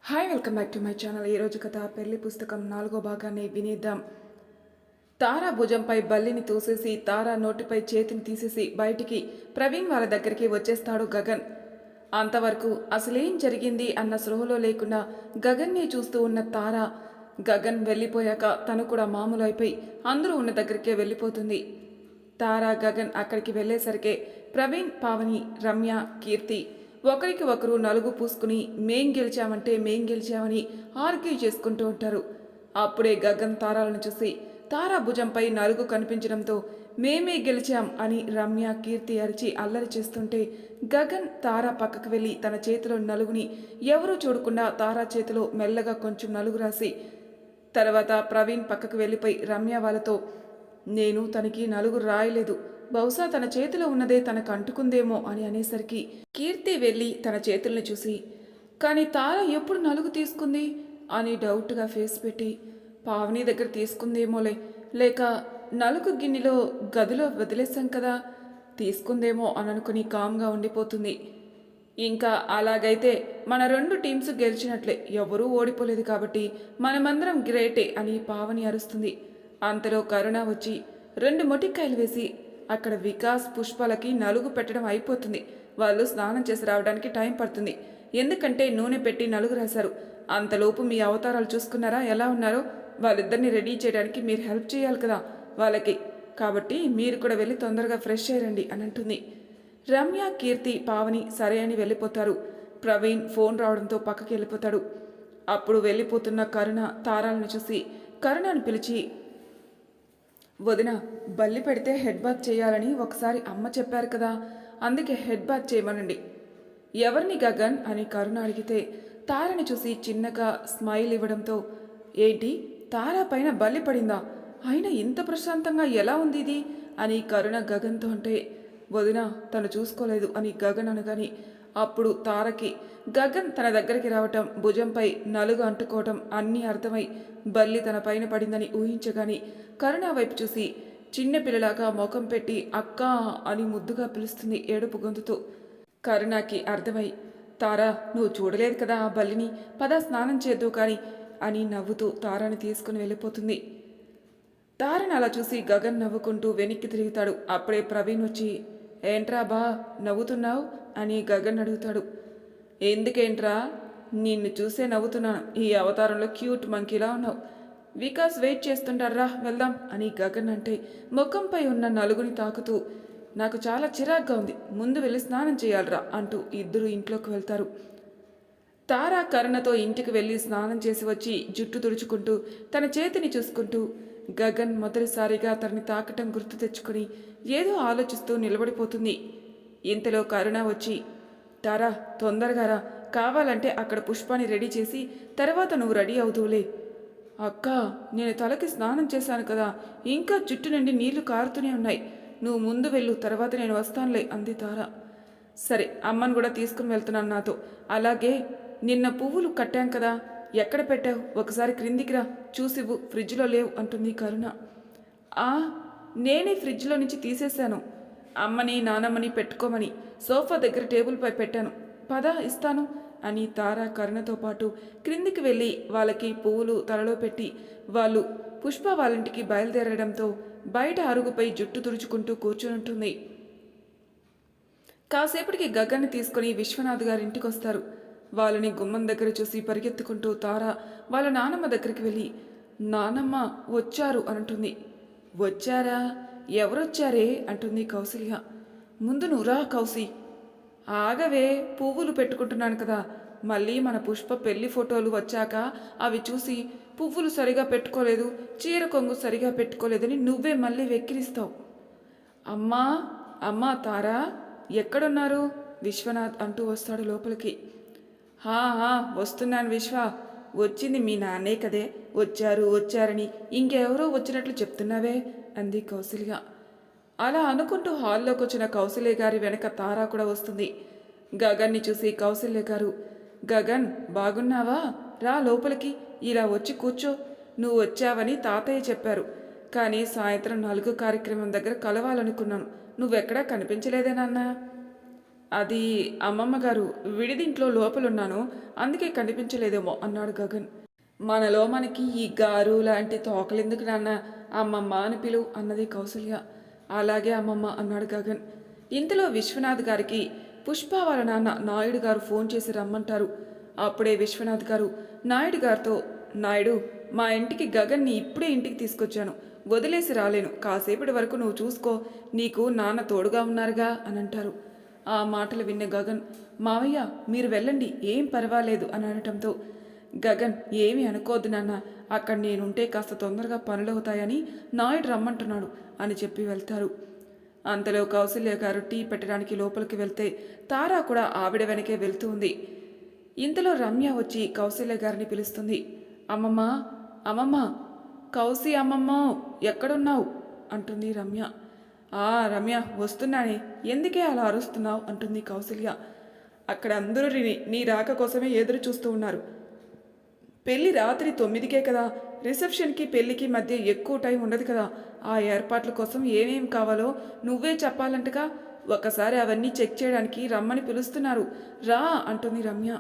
Hi welcome back to my channel. ఈరోజు కథ పెళ్లి పుస్తకం 4వ భాగాన్ని వినేద్దాం. తారా భుజంపై బల్లిని తోసేసి తారా నోటిపై చేతిని తీసేసి బయటికి ప్రవీణ్ వాళ్ళ దగ్గరికి వచ్చేస్తాడు గగన్. అంతవరకు అసలేం జరిగింది అన్న స్పృహలో లేకుండా గగన్ని చూస్తూ ఉన్న తారా గగన్ వెళ్ళిపోయాక తను కూడా మామూలు అయిపోయి అందరూ ఉన్న దగ్గరికే వెళ్ళిపోతుంది. తారా గగన్ అక్కడికి వెళ్ళేసరికే ప్రవీణ్, పావని, రమ్య, కీర్తి ఒకరికి ఒకరు నలుగు పూసుకుని మేం గెలిచామని ఆర్గ్యూ చేసుకుంటూ ఉంటారు. అప్పుడే గగన్ తారాలను చూసి తారా భుజంపై నలుగు కనిపించడంతో మేమే గెలిచాం అని రమ్య, కీర్తి అరిచి అల్లరి చేస్తుంటే గగన్ తారా పక్కకు వెళ్ళి తన చేతిలో నలుగుని ఎవరూ చూడకుండా తారా చేతిలో మెల్లగా కొంచెం నలుగు రాసి తర్వాత ప్రవీణ్ పక్కకు వెళ్ళిపోయి రమ్య వాళ్ళతో, నేను తనకి నలుగు రాయలేదు, బహుశా తన చేతిలో ఉన్నదే తనకు అంటుకుందేమో అని అనేసరికి కీర్తి వెళ్ళి తన చేతుల్ని చూసి, కానీ తార ఎప్పుడు నలుగు తీసుకుంది అని డౌట్గా ఫేస్ పెట్టి, పావని దగ్గర తీసుకుందేమోలే, లేక నలుగు గిన్నెలో గదిలో వదిలేసాం కదా, తీసుకుందేమో అని అనుకుని కామ్గా ఉండిపోతుంది. ఇంకా అలాగైతే మన 2 టీమ్స్ గెలిచినట్లే, ఎవరూ ఓడిపోలేదు కాబట్టి మనమందరం గ్రేటే అని పావని అరుస్తుంది. అంతలో కరుణ వచ్చి 2 మొటిక్కాయలు వేసి, అక్కడ వికాస్, పుష్పలకి నలుగు పెట్టడం అయిపోతుంది, వాళ్ళు స్నానం చేసి రావడానికి టైం పడుతుంది, ఎందుకంటే నూనె పెట్టి నలుగు రాశారు, అంతలోపు మీ అవతారాలు చూసుకున్నారా ఎలా ఉన్నారో, వాళ్ళిద్దరిని రెడీ చేయడానికి మీరు హెల్ప్ చేయాలి కదా వాళ్ళకి, కాబట్టి మీరు కూడా వెళ్ళి తొందరగా ఫ్రెష్ అయ్యండి అని అంటుంది. రమ్య, కీర్తి, పావని సరే అని వెళ్ళిపోతారు. ప్రవీణ్ ఫోన్ రావడంతో పక్కకి వెళ్ళిపోతాడు. అప్పుడు వెళ్ళిపోతున్న కరుణ తారాలను చూసి కరుణను పిలిచి, వదిన, బల్లి పెడితే హెడ్ బాత్ చేయాలని ఒకసారి అమ్మ చెప్పారు కదా, అందుకే హెడ్ బాత్ చేయమనండి. ఎవరిని గగన్ అని కరుణ అడిగితే తారని చూసి చిన్నగా స్మైల్ ఇవ్వడంతో, ఏంటి తారా పైన బల్లి పడిందా, అయినా ఇంత ప్రశాంతంగా ఎలా ఉంది ఇది అని కరుణ గగన్తో అంటే, వదిన తను చూసుకోలేదు అని గగన్ అనగాని అప్పుడు తారకి గగన్ తన దగ్గరికి రావటం, భుజంపై నలుగు అంటుకోవటం అన్నీ అర్థమై బల్లి తన పైన పడిందని ఊహించగాని కరుణ వైపు చూసి చిన్నపిల్లలాగా ముఖం పెట్టి అక్కా అని ముద్దుగా పిలుస్తుంది ఏడుపు గొంతుతో. కరుణకి అర్థమై, తారా నువ్వు చూడలేదు కదా ఆ బల్లిని, పద స్నానం చేద్దు కానీ అని నవ్వుతూ తారాని తీసుకుని వెళ్ళిపోతుంది. తారని అలా చూసి గగన్ నవ్వుకుంటూ వెనక్కి తిరుగుతాడు. అప్పుడే ప్రవీణ్ వచ్చి, ఏంట్రా బా నవ్వుతున్నావు అని గగన్ అడుగుతాడు. ఎందుకేంట్రా, నిన్ను చూసే నవ్వుతున్నాను, ఈ అవతారంలో క్యూట్ మంకీలా ఉన్నావు, వికాస్ వెయిట్ చేస్తుంటారా వెళ్దాం అని గగన్ అంటే ముఖంపై ఉన్న నలుగుని తాకుతూ, నాకు చాలా చిరాగ్గా ఉంది, ముందు వెళ్ళి స్నానం చేయాలరా అంటూ ఇద్దరు ఇంట్లోకి వెళ్తారు. తారా కరుణతో ఇంటికి వెళ్ళి స్నానం చేసి వచ్చి జుట్టు తుడుచుకుంటూ తన చేతిని చూసుకుంటూ గగన్ మొదటిసారిగా తనని తాకటం గుర్తు తెచ్చుకొని ఏదో ఆలోచిస్తూ నిలబడిపోతుంది. ఇంతలో కరుణ వచ్చి, తారా తొందరగా రా, కావాలంటే అక్కడ పుష్పాన్ని రెడీ చేసి తర్వాత నువ్వు రెడీ అవుతూలే. అక్క, నేను తలకి స్నానం చేశాను కదా, ఇంకా జుట్టు నుండి నీళ్లు కారుతూనే ఉన్నాయి, నువ్వు ముందు వెళ్ళు, తర్వాత నేను వస్తానులే అంది తార. సరే, అమ్మను కూడా తీసుకుని వెళ్తున్నాను నాతో, అలాగే నిన్న పువ్వులు కట్టాం కదా, ఎక్కడ పెట్టావు, ఒకసారి క్రిందికి రా చూసివ్వు, ఫ్రిడ్జ్లో లేవు అంటుంది కరుణ. నేనే ఫ్రిడ్జ్లో నుంచి తీసేశాను, అమ్మని నానమ్మని పెట్టుకోమని సోఫా దగ్గర టేబుల్పై పెట్టాను, పద ఇస్తాను అని తార కరుణతో పాటు క్రిందికి వెళ్ళి వాళ్ళకి పువ్వులు తలలో పెట్టి వాళ్ళు పుష్ప వాళ్ళింటికి బయలుదేరడంతో బయట అరుగుపై జుట్టు తుడుచుకుంటూ కూర్చుంటుంది. కాసేపటికి గగన్ని తీసుకుని విశ్వనాథ్ గారింటికి వస్తారు. వాళ్ళని గుమ్మం దగ్గర చూసి పరిగెత్తుకుంటూ తార వాళ్ళ నానమ్మ దగ్గరికి వెళ్ళి, నానమ్మ వచ్చారు అంటుంది. వచ్చారా, ఎవరొచ్చారే అంటుంది కౌసల్య. ముందు నువ్వురా కౌసి, ఆగవే, పువ్వులు పెట్టుకుంటున్నాను కదా, మళ్ళీ మన పుష్ప పెళ్లి ఫోటోలు వచ్చాక అవి చూసి పువ్వులు సరిగా పెట్టుకోలేదు, చీర కొంగు సరిగా పెట్టుకోలేదని నువ్వే మళ్ళీ వెక్కిరిస్తావు. అమ్మా అమ్మా తారా ఎక్కడున్నారు విశ్వనాథ్ అంటూ వస్తాడు లోపలికి. వస్తున్నాను విశ్వ, వచ్చింది మీ నాన్నే కదే, వచ్చారని ఇంకెవరో వచ్చినట్లు చెప్తున్నావే అంది కౌసల్య. అలా అనుకుంటూ హాల్లోకి వచ్చిన కౌసల్య గారి వెనక తారా కూడా వస్తుంది. గగన్ని చూసి కౌసల్య గారు, గగన్ బాగున్నావా, రా లోపలికి, ఇలా వచ్చి కూర్చో, నువ్వు వచ్చావని తాతయ్య చెప్పారు, కానీ సాయంత్రం 4 కార్యక్రమం దగ్గర కలవాలనుకున్నాను, నువ్వెక్కడా కనిపించలేదే నాన్న. అది అమ్మమ్మ గారు విడిదింట్లో లోపలున్నాను, అందుకే కనిపించలేదేమో అన్నాడు గగన్. మనలో మనకి ఈ గారు లాంటి తోకలెందుకు నాన్న, అమ్మమ్మ అని పిలువు అన్నది కౌసల్య. అలాగే అమ్మమ్మ అన్నాడు గగన్. ఇంతలో విశ్వనాథ్ గారికి పుష్ప వాళ్ళ నాన్న నాయుడు గారు ఫోన్ చేసి రమ్మంటారు. అప్పుడే విశ్వనాథ్ గారు నాయుడు గారితో, నాయుడు, మా ఇంటికి గగన్ని ఇప్పుడే ఇంటికి తీసుకొచ్చాను, వదిలేసి రాలేను, కాసేపటి వరకు నువ్వు చూసుకో, నీకు నాన్న తోడుగా ఉన్నారుగా అని అంటారు. ఆ మాటలు విన్న గగన్, మావయ్య మీరు వెళ్ళండి, ఏం పర్వాలేదు అని అనటంతో, గగన్ ఏమీ అనుకోవద్దు నాన్న, అక్కడ నేనుంటే కాస్త తొందరగా పనులవుతాయని నాయుడు రమ్మంటున్నాడు అని చెప్పి వెళ్తారు. అంతలో కౌసల్య గారు టీ పెట్టడానికి లోపలికి వెళ్తే తారా కూడా ఆవిడ వెనకే వెళ్తూ ఉంది. ఇంతలో రమ్య వచ్చి కౌసల్య గారిని పిలుస్తుంది. అమ్మమ్మ, అమ్మమ్మ, కౌసి అమ్మమ్మ, ఎక్కడున్నావు అంటుంది రమ్య. రమ్య వస్తున్నానే, ఎందుకే అలా అరుస్తున్నావు అంటుంది కౌసల్య. అక్కడ అందరూ నీ రాక కోసమే ఎదురు చూస్తూ ఉన్నారు. పెళ్ళి రాత్రి 9కే కదా, రిసెప్షన్కి పెళ్ళికి మధ్య ఎక్కువ టైం ఉండదు కదా, ఆ ఏర్పాట్ల కోసం ఏమేం కావాలో నువ్వే చెప్పాలంటగా, ఒకసారి అవన్నీ చెక్ చేయడానికి రమ్మని పిలుస్తున్నారు, రా అంటుంది రమ్య.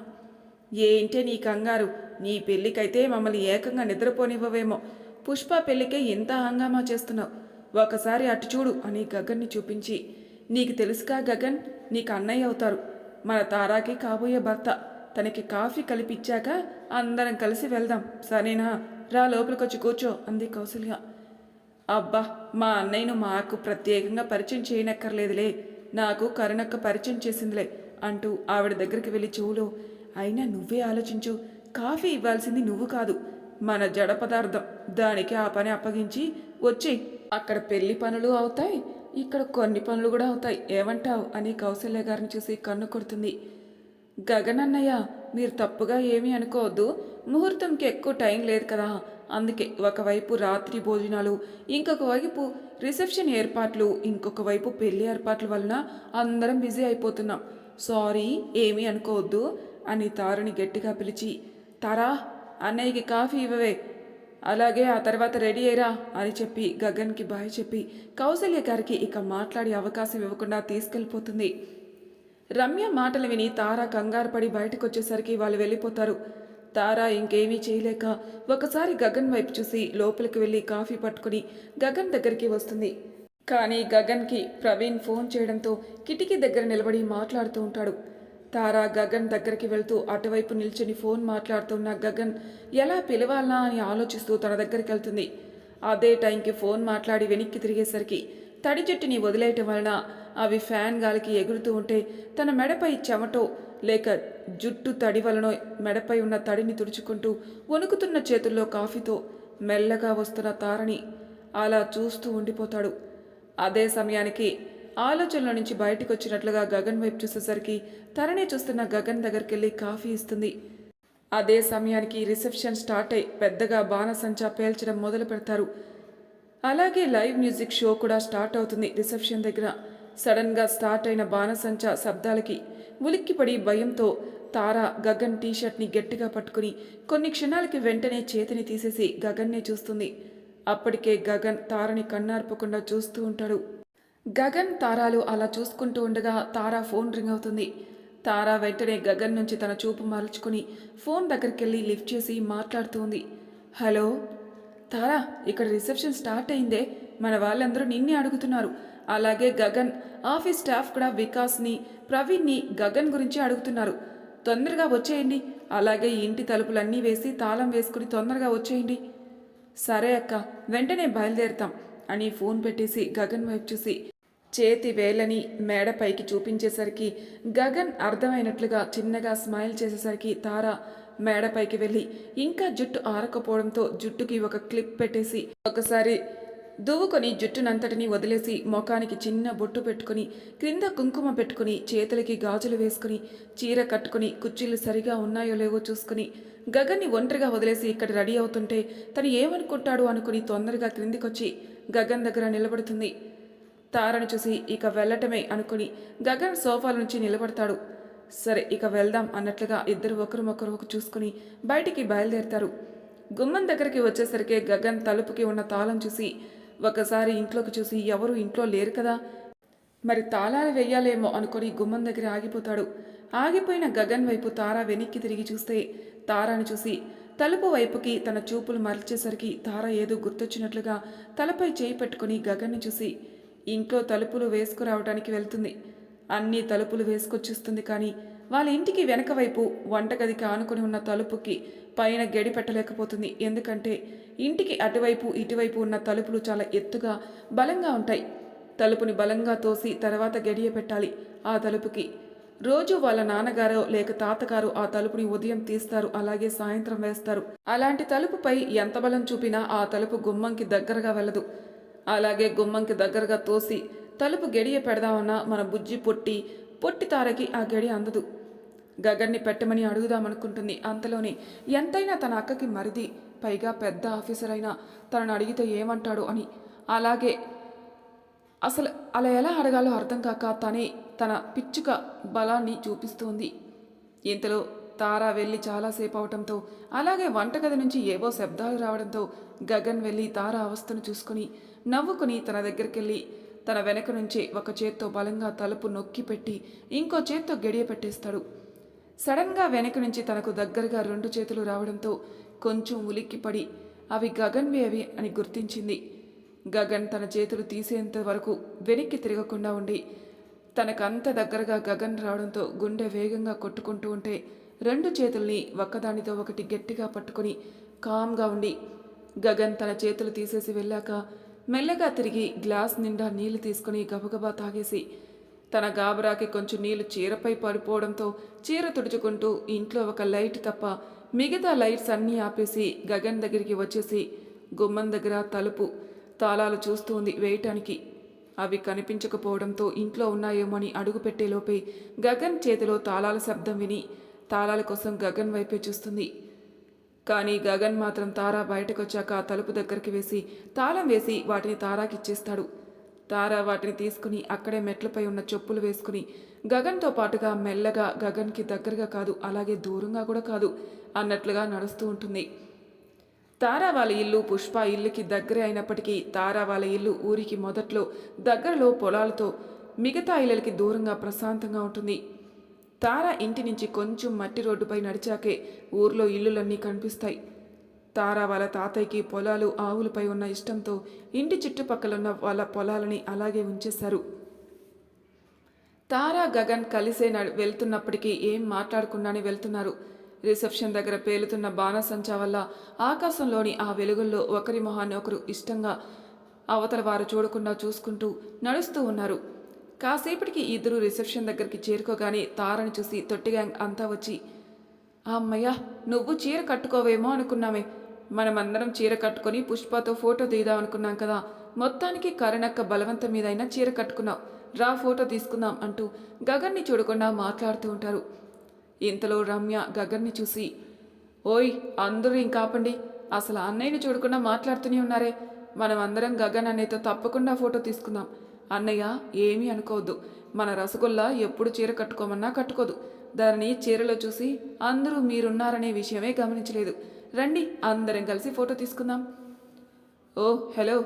ఏంటే నీ కంగారు, నీ పెళ్ళికైతే మమ్మల్ని ఏకంగా నిద్రపోనివ్వవేమో, పుష్ప పెళ్ళికే ఎంత హంగామా చేస్తున్నావు, ఒకసారి అటు చూడు అని గగన్ని చూపించి, నీకు తెలుసుగా గగన్, నీకు అన్నయ్య అవుతారు, మన తారాకి కాబోయే భర్త, తనకి కాఫీ కలిపిచ్చాక అందరం కలిసి వెళ్దాం, సరేనా, రా లోపలికొచ్చి కూర్చో అంది కౌసల్య. అబ్బా, మా అన్నయ్యను మాకు ప్రత్యేకంగా పరిచయం చేయనక్కర్లేదులే, నాకు కరుణక్క పరిచయం చేసిందిలే అంటూ ఆవిడ దగ్గరికి వెళ్ళి చెవులో, అయినా నువ్వే ఆలోచించు, కాఫీ ఇవ్వాల్సింది నువ్వు కాదు, మన జడ పదార్థం, దానికి ఆ పని అప్పగించి వచ్చి అక్కడ పెళ్లి పనులు అవుతాయి, ఇక్కడ కొన్ని పనులు కూడా అవుతాయి, ఏమంటావు అని కౌసల్య గారిని చూసి కన్ను కొడుతుంది. గగన్ అన్నయ్య, మీరు తప్పుగా ఏమీ అనుకోవద్దు, ముహూర్తంకి ఎక్కువ టైం లేదు కదా, అందుకే ఒకవైపు రాత్రి భోజనాలు, ఇంకొక వైపు రిసెప్షన్ ఏర్పాట్లు, ఇంకొక వైపు పెళ్లి ఏర్పాట్ల వలన అందరం బిజీ అయిపోతున్నాం, సారీ ఏమీ అనుకోవద్దు అని తారని గట్టిగా పిలిచి, తారా అన్నయ్యకి కాఫీ ఇవ్వవే, అలాగే ఆ తర్వాత రెడీ అయ్యరా అని చెప్పి గగన్కి బాయ్ చెప్పి కౌసల్య గారికి ఇక మాట్లాడే అవకాశం ఇవ్వకుండా తీసుకెళ్ళిపోతుంది. రమ్య మాటలు విని తారా కంగారు పడి బయటకు వచ్చేసరికి వాళ్ళు వెళ్ళిపోతారు. తారా ఇంకేమీ చేయలేక ఒకసారి గగన్ వైపు చూసి లోపలికి వెళ్ళి కాఫీ పట్టుకుని గగన్ దగ్గరికి వస్తుంది. కానీ గగన్కి ప్రవీణ్ ఫోన్ చేయడంతో కిటికీ దగ్గర నిలబడి మాట్లాడుతూ ఉంటాడు. తారా గగన్ దగ్గరికి వెళ్తూ అటువైపు నిల్చుని ఫోన్ మాట్లాడుతున్న గగన్ ఎలా పిలవాలనా అని ఆలోచిస్తూ తన దగ్గరికి వెళ్తుంది. అదే టైంకి ఫోన్ మాట్లాడి వెనక్కి తిరిగేసరికి తడి జట్టుని వదిలేయటం వలన అవి ఫ్యాన్ గాలికి ఎగురుతూ ఉంటే తన మెడపై చెమటో లేక జుట్టు తడి వలనో మెడపై ఉన్న తడిని తుడుచుకుంటూ వణుకుతున్న చేతుల్లో కాఫీతో మెల్లగా వస్తున్న తారని అలా చూస్తూ ఉండిపోతాడు. అదే సమయానికి ఆలోచనల నుంచి బయటకు వచ్చినట్లుగా గగన్ వైపు చూసేసరికి తరణి చూస్తున్న గగన్ దగ్గరికి వెళ్ళి కాఫీ ఇస్తుంది. అదే సమయానికి రిసెప్షన్ స్టార్ట్ అయి పెద్దగా బాణసంచా పేల్చడం మొదలు పెడతారు. అలాగే లైవ్ మ్యూజిక్ షో కూడా స్టార్ట్ అవుతుంది. రిసెప్షన్ దగ్గర సడన్గా స్టార్ట్ అయిన బాణసంచా శబ్దాలకి ఉలిక్కిపడి భయంతో తార గగన్ టీషర్ట్ని గట్టిగా పట్టుకుని కొన్ని క్షణాలకి వెంటనే చేతిని తీసేసి గగన్నే చూస్తుంది. అప్పటికే గగన్ తారని కన్నార్పకుండా చూస్తూ ఉంటాడు. గగన్ తారాలు అలా చూసుకుంటూ ఉండగా తారా ఫోన్ రింగ్ అవుతుంది. తారా వెంటనే గగన్ నుంచి తన చూపు మరల్చుకుని ఫోన్ దగ్గరికి వెళ్ళి లిఫ్ట్ చేసి మాట్లాడుతూ ఉంది. హలో తారా, ఇక్కడ రిసెప్షన్ స్టార్ట్ అయిందే, మన వాళ్ళందరూ నిన్నే అడుగుతున్నారు. అలాగే గగన్ ఆఫీస్ స్టాఫ్ కూడా వికాస్ని ప్రవీణ్ని గగన్ గురించి అడుగుతున్నారు. తొందరగా వచ్చేయండి, అలాగే ఇంటి తలుపులన్నీ వేసి తాళం వేసుకుని తొందరగా వచ్చేయండి. సరే అక్క, వెంటనే బయలుదేరుతాం అని ఫోన్ పెట్టేసి గగన్ వైపు చూసి చేతి వేళ్ళని మేడపైకి చూపించేసరికి గగన్ అర్థమైనట్లుగా చిన్నగా స్మైల్ చేసేసరికి తార మేడపైకి వెళ్ళి ఇంకా జుట్టు ఆరకపోవడంతో జుట్టుకి ఒక క్లిప్ పెట్టేసి ఒకసారి దువ్వుకొని జుట్టునంతటిని వదిలేసి ముఖానికి చిన్న బొట్టు పెట్టుకుని క్రింద కుంకుమ పెట్టుకుని చేతులకి గాజులు వేసుకుని చీర కట్టుకుని కుర్చీలు సరిగా ఉన్నాయో లేవో చూసుకుని గగన్ని ఒంటరిగా వదిలేసి ఇక్కడ రెడీ అవుతుంటే తను ఏమనుకుంటాడు అనుకుని తొందరగా క్రిందికొచ్చి గగన్ దగ్గర నిలబడుతుంది. తారను చూసి ఇక వెళ్ళటమే అనుకుని గగన్ సోఫాల నుంచి నిలబడతాడు. సరే ఇక వెళ్దాం అన్నట్లుగా ఇద్దరు ఒకరినొకరు చూసుకుని బయటికి బయలుదేరుతారు. గుమ్మం దగ్గరికి వచ్చేసరికి గగన్ తలుపుకి ఉన్న తాళం చూసి ఒకసారి ఇంట్లోకి చూసి ఎవరు ఇంట్లో లేరు కదా, మరి తాళాలు వెయ్యాలేమో అనుకుని గుమ్మం దగ్గర ఆగిపోతాడు. ఆగిపోయిన గగన్ వైపు తార వెనక్కి తిరిగి చూస్తే తారాని చూసి తలుపు వైపుకి తన చూపులు మరల్చేసరికి తార ఏదో గుర్తొచ్చినట్లుగా తలపై చేయి పెట్టుకుని గగన్ని చూసి ఇంట్లో తలుపులు వేసుకురావడానికి వెళ్తుంది. అన్ని తలుపులు వేసుకొచ్చిస్తుంది. కానీ వాళ్ళ ఇంటికి వెనక వైపు వంటగదికి ఆనుకుని ఉన్న తలుపుకి పైన గడి పెట్టలేకపోతుంది. ఎందుకంటే ఇంటికి అటువైపు ఇటువైపు ఉన్న తలుపులు చాలా ఎత్తుగా బలంగా ఉంటాయి. తలుపుని బలంగా తోసి తర్వాత గడియ పెట్టాలి ఆ తలుపుకి. రోజు వాళ్ళ నాన్నగారో లేక తాతగారు ఆ తలుపుని ఉదయం తీస్తారు, అలాగే సాయంత్రం వేస్తారు. అలాంటి తలుపుపై ఎంత బలం చూపినా ఆ తలుపు గుమ్మంకి దగ్గరగా వెళ్ళదు. అలాగే గుమ్మంకి దగ్గరగా తోసి తలుపు గడియ పెడదామన్నా మన బుజ్జి పొట్టి తారకి ఆ గడి అందదు. గగన్ని పెట్టమని అడుగుదామనుకుంటుంది. అంతలోనే ఎంతైనా తన అక్కకి మరిది, పైగా పెద్ద ఆఫీసర్ అయినా తనను అడిగితే ఏమంటాడు అని. అలాగే అసలు అలా ఎలా అడగాలో అర్థం కాక తనే తన పిచ్చుక బలాన్ని చూపిస్తోంది. ఇంతలో తారా వెళ్ళి చాలాసేపు అవటంతో, అలాగే వంటగది నుంచి ఏవో శబ్దాలు రావడంతో గగన్ వెళ్ళి తారా అవస్థను చూసుకుని నవ్వుకుని తన దగ్గరికి తన వెనక నుంచి ఒక చేత్తో బలంగా తలుపు నొక్కి పెట్టి ఇంకో చేత్తో గడియ పెట్టేస్తాడు. సడన్గా వెనక నుంచి తనకు దగ్గరగా 2 చేతులు రావడంతో కొంచెం ఉలిక్కిపడి అవి గగన్వేవి అని గుర్తించింది. గగన్ తన చేతులు తీసేంత వరకు వెనక్కి తిరగకుండా ఉండి తనకంత దగ్గరగా గగన్ రావడంతో గుండె వేగంగా కొట్టుకుంటూ ఉంటే 2 చేతుల్ని ఒక్కదానితో ఒకటి గట్టిగా పట్టుకుని కామ్గా ఉండి గగన్ తన చేతులు తీసేసి వెళ్ళాక మెల్లగా తిరిగి గ్లాస్ నిండా నీళ్లు తీసుకుని గబగబా తాగేసి తన గాబరాకి కొంచెం నీళ్లు చీరపై పడిపోవడంతో చీర తుడుచుకుంటూ ఇంట్లో ఒక లైట్ తప్ప మిగతా లైట్స్ అన్నీ ఆపేసి గగన్ దగ్గరికి వచ్చేసి గుమ్మం దగ్గర తలుపు తాళాలు చూస్తూ ఉంది వేయటానికి. అవి కనిపించకపోవడంతో ఇంట్లో ఉన్నాయేమో అని అడుగుపెట్టేలోపే గగన్ చేతిలో తాళాల శబ్దం విని తాళాల కోసం గగన్ వైపే చూస్తుంది. కానీ గగన్ మాత్రం తారా బయటకొచ్చాక తలుపు దగ్గరికి వేసి తాళం వేసి వాటిని తారాకిచ్చేస్తాడు. తారా వాటిని తీసుకుని అక్కడే మెట్లపై ఉన్న చెప్పులు వేసుకుని గగన్తో పాటుగా మెల్లగా గగన్కి దగ్గరగా కాదు అలాగే దూరంగా కూడా కాదు అన్నట్లుగా నడుస్తూ ఉంటుంది. తారా వాళ్ళ ఇల్లు పుష్ప ఇల్లుకి దగ్గరే అయినప్పటికీ తారా వాళ్ళ ఇల్లు ఊరికి మొదట్లో దగ్గరలో పొలాలతో మిగతా ఇళ్ళకి దూరంగా ప్రశాంతంగా ఉంటుంది. తారా ఇంటి నుంచి కొంచెం మట్టి రోడ్డుపై నడిచాకే ఊర్లో ఇల్లులన్నీ కనిపిస్తాయి. తారా వాళ్ళ తాతయ్యకి పొలాలు ఆవులపై ఉన్న ఇష్టంతో ఇంటి చుట్టుపక్కలున్న వాళ్ళ పొలాలని అలాగే ఉంచేశారు. తారా గగన్ కలిసే వెళ్తున్నప్పటికీ ఏం మాట్లాడకుండానే వెళ్తున్నారు. రిసెప్షన్ దగ్గర పేలుతున్న బాణసంచా వల్ల ఆకాశంలోని ఆ వెలుగుల్లో ఒకరి మొహాన్ని ఒకరు ఇష్టంగా అవతల వారు చూడకుండా చూసుకుంటూ నడుస్తూ ఉన్నారు. కాసేపటికి ఇద్దరు రిసెప్షన్ దగ్గరికి చేరుకోగానే తారని చూసి తొట్టి గ్యాంగ్ అంతా వచ్చి, అమ్మయ్య నువ్వు చీర కట్టుకోవేమో అనుకున్నామే, మనమందరం చీర కట్టుకొని పుష్పతో ఫోటో తీద్దాం అనుకున్నాం కదా, మొత్తానికి కరుణక్క బలవంతం మీదైనా చీర కట్టుకున్నావు, రా ఫోటో తీసుకుందాం అంటూ గగన్ని చూడకుండా మాట్లాడుతూ ఉంటారు. ఇంతలో రమ్య గగన్ని చూసి, ఓయ్ అందరూ ఇంకాపండి, అసలు అన్నయ్యని చూడకుండా మాట్లాడుతూనే ఉన్నారే, మనం అందరం గగన్ అన్నయ్యతో తప్పకుండా ఫోటో తీసుకుందాం. అన్నయ్య ఏమీ అనుకోవద్దు, మన రసగుల్లా ఎప్పుడు చీర కట్టుకోమన్నా కట్టుకోదు, దానిని చీరలో చూసి అందరూ మీరున్నారనే విషయమే గమనించలేదు, రండి అందరం కలిసి ఫోటో తీసుకుందాం. ఓ హలో,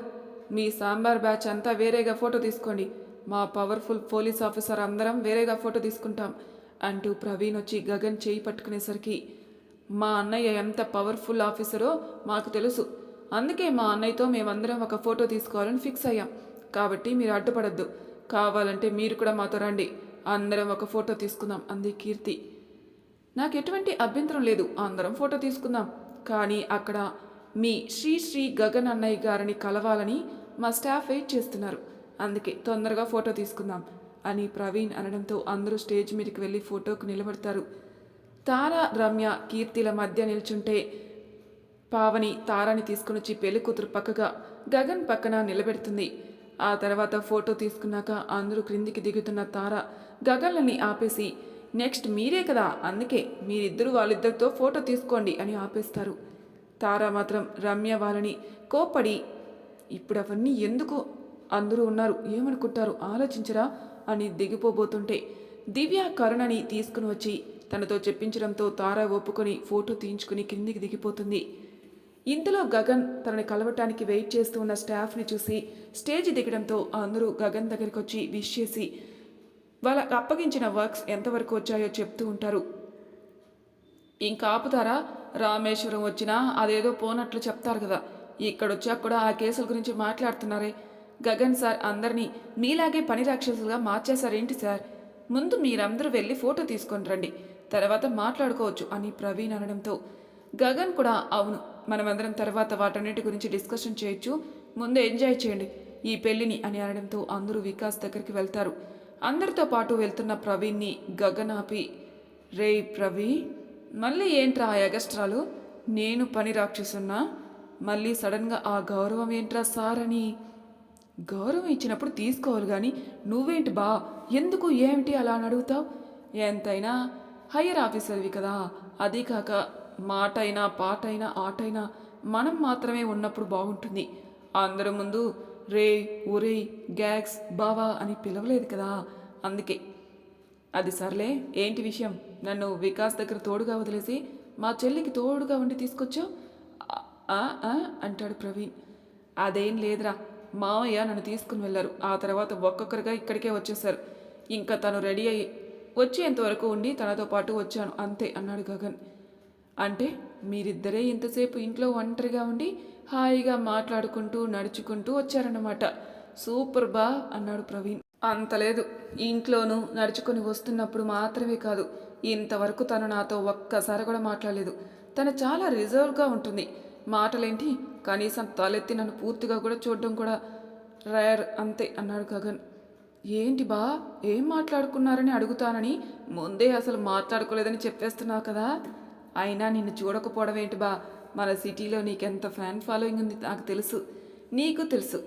మీ సాంబార్ బ్యాచ్ అంతా వేరేగా ఫోటో తీసుకోండి, మా పవర్ఫుల్ పోలీస్ ఆఫీసర్ అందరం వేరేగా ఫోటో తీసుకుంటాం అంటూ ప్రవీణ్ వచ్చి గగన్ చేయి పట్టుకునేసరికి, మా అన్నయ్య ఎంత పవర్ఫుల్ ఆఫీసరో మాకు తెలుసు, అందుకే మా అన్నయ్యతో మేమందరం ఒక ఫోటో తీసుకోవాలని ఫిక్స్ అయ్యాం, కాబట్టి మీరు అడ్డుపడద్దు, కావాలంటే మీరు కూడా మాతో రండి, అందరం ఒక ఫోటో తీసుకుందాం అంది కీర్తి. నాకు ఎటువంటి అభ్యంతరం లేదు, అందరం ఫోటో తీసుకుందాం, కానీ అక్కడ మీ శ్రీ గగన్ అన్నయ్య గారిని కలవాలని మా స్టాఫ్ వెయిట్ చేస్తున్నారు, అందుకే తొందరగా ఫోటో తీసుకుందాం అని ప్రవీణ్ అనడంతో అందరూ స్టేజ్ మీదకి వెళ్ళి ఫోటోకు నిలబడతారు. తారా రమ్య కీర్తిల మధ్య నిల్చుంటే పావని తారాని తీసుకుని వచ్చి పెళ్లి కూతురు పక్కగా గగన్ పక్కన నిలబెడుతుంది. ఆ తర్వాత ఫోటో తీసుకున్నాక అందరూ క్రిందికి దిగుతున్న తార గగన్లని ఆపేసి, నెక్స్ట్ మీరే కదా, అందుకే మీరిద్దరూ వాళ్ళిద్దరితో ఫోటో తీసుకోండి అని ఆపేస్తారు. తార మాత్రం రమ్య వాళ్ళని కోప్పడి, ఇప్పుడు అవన్నీ ఎందుకు, అందరూ ఉన్నారు ఏమనుకుంటారు ఆలోచించరా అని దిగిపోబోతుంటే దివ్య కరుణని తీసుకుని వచ్చి తనతో చెప్పించడంతో తార ఒప్పుకొని ఫోటో తీయించుకుని కిందికి దిగిపోతుంది. ఇంతలో గగన్ తనని కలవటానికి వెయిట్ చేస్తూ ఉన్న స్టాఫ్ని చూసి స్టేజ్ దిగడంతో అందరూ గగన్ దగ్గరికి వచ్చి విష్ చేసి వాళ్ళకి అప్పగించిన వర్క్స్ ఎంతవరకు వచ్చాయో చెప్తూ ఉంటారు. ఇంకా ఆపుతారా? రామేశ్వరం వచ్చినా అదేదో పోనట్లు చెప్తారు కదా, ఇక్కడొచ్చాక కూడా ఆ కేసుల గురించి మాట్లాడుతున్నారే. గగన్ సార్ అందరినీ మీలాగే పని రాక్షసులుగా మార్చేశారేంటి సార్? ముందు మీరందరూ వెళ్ళి ఫోటో తీసుకొని రండి, తర్వాత మాట్లాడుకోవచ్చు అని ప్రవీణ్ అనడంతో గగన్ కూడా అవును, మనమందరం తర్వాత వాటన్నిటి గురించి డిస్కషన్ చేయొచ్చు, ముందు ఎంజాయ్ చేయండి ఈ పెళ్లిని అని అనడంతో అందరూ వికాస్ దగ్గరికి వెళ్తారు. అందరితో పాటు వెళ్తున్న ప్రవీణ్ని గగన్ ఆపి, రే ప్రవీణ్, మళ్ళీ ఏంట్రా ఆ ఎగస్ట్రాలు? నేను పని రాక్షసున్నా, మళ్ళీ సడన్గా ఆ గౌరవం ఏంట్రా సార్ అని? గౌరవం ఇచ్చినప్పుడు తీసుకోవాలి కానీ నువ్వేంటి బా, ఎందుకు ఏమిటి అలా అని అడుగుతావు? ఎంతైనా హయ్యర్ ఆఫీసర్వి కదా, అది కాక మాటైనా పాటైనా ఆటైనా మనం మాత్రమే ఉన్నప్పుడు బాగుంటుంది. అందరి ముందు రే ఊరే గ్యాగ్స్ బావా అని పిలవలేదు కదా, అందుకే. అది సర్లే, ఏంటి విషయం? నన్ను వికాస్ దగ్గర తోడుగా వదిలేసి మా చెల్లికి తోడుగా ఉండి తీసుకొచ్చావు అంటాడు ప్రవీణ్. అదేం లేదురా, మావయ్య నన్ను తీసుకుని వెళ్ళారు, ఆ తర్వాత ఒక్కొక్కరిగా ఇక్కడికే వచ్చేసారు. ఇంకా తను రెడీ అయ్యి వచ్చేంతవరకు ఉండి తనతో పాటు వచ్చాను అంతే అన్నాడు గగన్. అంటే మీరిద్దరే ఇంతసేపు ఇంట్లో ఒంటరిగా ఉండి హాయిగా మాట్లాడుకుంటూ నడుచుకుంటూ వచ్చారన్నమాట. సూపర్ బా అన్నాడు ప్రవీణ్. అంతలేదు, ఇంట్లోనూ నడుచుకొని వస్తున్నప్పుడు మాత్రమే కాదు, ఇంతవరకు తను నాతో ఒక్కసారి కూడా మాట్లాడలేదు. తను చాలా రిజర్వ్గా ఉంటుంది. మాటలేంటి, కనీసం తలెత్తి నన్ను పూర్తిగా కూడా చూడడం కూడా రేర్ అంతే అన్నాడు గగన్. ఏంటి బా, ఏం మాట్లాడుకున్నారని అడుగుతానని ముందే అసలు మాట్లాడుకోలేదని చెప్పేస్తున్నావు కదా. అయినా నిన్ను చూడకపోవడం ఏంటి బా, మన సిటీలో నీకెంత ఫ్యాన్ ఫాలోయింగ్ ఉంది నాకు తెలుసు, నీకు తెలుసు.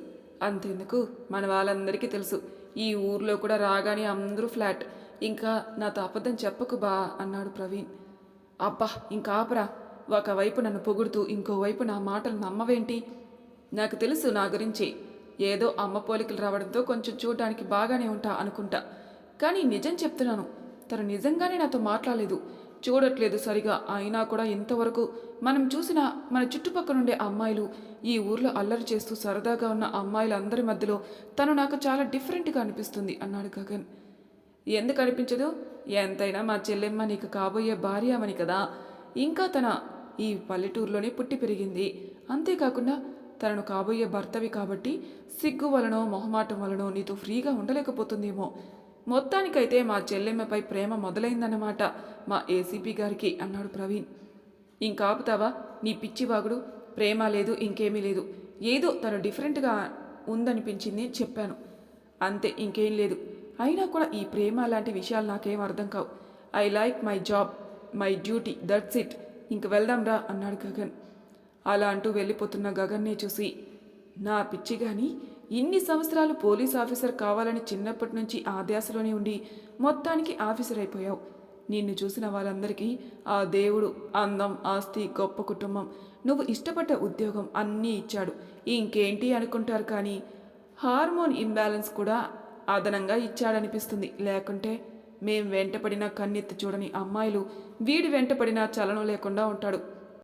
అంతెందుకు, మన వాళ్ళందరికీ తెలుసు. ఈ ఊర్లో కూడా రాగానే అందరూ ఫ్లాట్. ఇంకా నాతో అబద్ధం చెప్పకు బా అన్నాడు ప్రవీణ్. అబ్బా ఇంకా ఆపరా, ఒకవైపు నన్ను పొగుడుతూ ఇంకోవైపు నా మాటలు నమ్మవేంటి? నాకు తెలుసు నా గురించి, ఏదో అమ్మ పోలికలు రావడంతో కొంచెం చూడడానికి బాగానే ఉంటా అనుకుంటా, కానీ నిజం చెప్తున్నాను, తను నిజంగానే నాతో మాట్లాడలేదు, చూడట్లేదు సరిగా. అయినా కూడా ఇంతవరకు మనం చూసిన మన చుట్టుపక్కల ఉండే అమ్మాయిలు, ఈ ఊర్లో అల్లరి చేస్తూ సరదాగా ఉన్న అమ్మాయిలందరి మధ్యలో తను నాకు చాలా డిఫరెంట్గా అనిపిస్తుంది అన్నాడు గగన్. ఎందుకు అనిపించదు? ఎంతైనా మా చెల్లెమ్మ నీకు కాబోయే భార్యమని కదా. ఇంకా తన ఈ పల్లెటూరులోనే పుట్టి పెరిగింది. అంతేకాకుండా తనను కాబోయే భర్తవి కాబట్టి సిగ్గు వలనో మొహమాటం వలనో నీతో ఫ్రీగా ఉండలేకపోతుందేమో. మొత్తానికైతే మా చెల్లెమ్మపై ప్రేమ మొదలైందన్నమాట మా ఏసీపీ గారికి అన్నాడు ప్రవీణ్. ఇంకాపుతావా నీ పిచ్చివాగుడు? ప్రేమ లేదు, ఇంకేమీ లేదు. ఏదో తను డిఫరెంట్గా ఉందనిపించింది చెప్పాను అంతే, ఇంకేం లేదు. అయినా కూడా ఈ ప్రేమ లాంటి విషయాలు నాకేం అర్థం కావు. I like my job, my duty, that's it. ఇంక వెళ్దాంరా అన్నాడు గగన్. అలా అంటూ వెళ్ళిపోతున్న గగన్నే చూసి, నా పిచ్చి కానీ ఇన్ని సంవత్సరాలు పోలీస్ ఆఫీసర్ కావాలని చిన్నప్పటి నుంచి ఆ ధ్యాసలోనే ఉండి మొత్తానికి ఆఫీసర్ అయిపోయావు. నిన్ను చూసిన వాళ్ళందరికీ ఆ దేవుడు అందం, ఆస్తి, గొప్ప కుటుంబం, నువ్వు ఇష్టపడ్డ ఉద్యోగం అన్నీ ఇచ్చాడు. ఇంకేంటి అనుకుంటారు, కానీ హార్మోన్ ఇంబ్యాలెన్స్ కూడా అదనంగా ఇచ్చాడనిపిస్తుంది. లేకుంటే మేం వెంటపడినా కన్నెత్తి చూడని అమ్మాయిలు వీడి వెంటపడినా చలనం లేకుండా ఉంటాడు.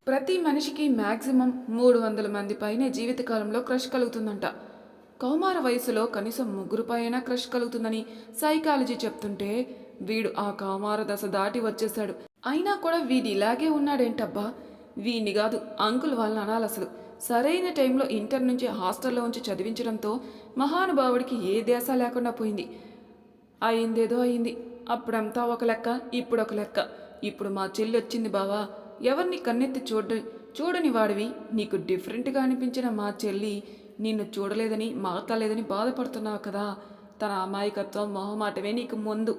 ప్రతి మనిషికి మ్యాక్సిమం 300 మంది పైనే జీవితకాలంలో క్రష్ కలుగుతుందంట. కౌమార వయసులో కనీసం 3 పైన క్రష్ కలుగుతుందని సైకాలజీ చెప్తుంటే వీడు ఆ కౌమార దశ దాటి వచ్చేశాడు. అయినా కూడా వీడి ఇలాగే ఉన్నాడేంటబ్బా. వీడిని కాదు అంకుల్ వాళ్ళని అనాలి అసలు. సరైన టైంలో ఇంటర్ నుంచి హాస్టల్లో ఉంచి చదివించడంతో మహానుభావుడికి ఏ దేశ లేకుండా పోయింది. అయిందేదో అయింది. అప్పుడంతా ఒక లెక్క, ఇప్పుడు ఒక లెక్క. ఇప్పుడు మా చెల్లి వచ్చింది బావా, ఎవరిని కన్నెత్తి చూడని వాడివి. నీకు డిఫరెంట్గా అనిపించిన మా చెల్లి నిన్ను చూడలేదని మాట్లాడలేదని బాధపడుతున్నావు కదా. తన అమాయకత్వం, మొహమాటమే నీకు ముందు.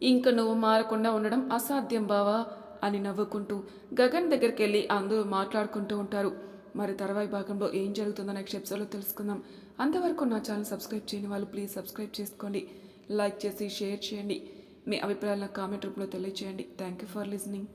ఇంక నువ్వు మారకుండా ఉండడం అసాధ్యం బావా అని నవ్వుకుంటూ గగన్ దగ్గరికి వెళ్ళి అందరూ మాట్లాడుకుంటూ ఉంటారు. మరి తర్వాయి భాగంలో ఏం జరుగుతుందో నెక్స్ట్ ఎపిసోడ్లో తెలుసుకుందాం. అంతవరకు నా ఛానల్ సబ్స్క్రైబ్ చేయని వాళ్ళు ప్లీజ్ సబ్స్క్రైబ్ చేసుకోండి, లైక్ చేసి షేర్ చేయండి, మీ అభిప్రాయాలను కామెంట్ రూపంలో తెలియజేయండి. Thank you for listening.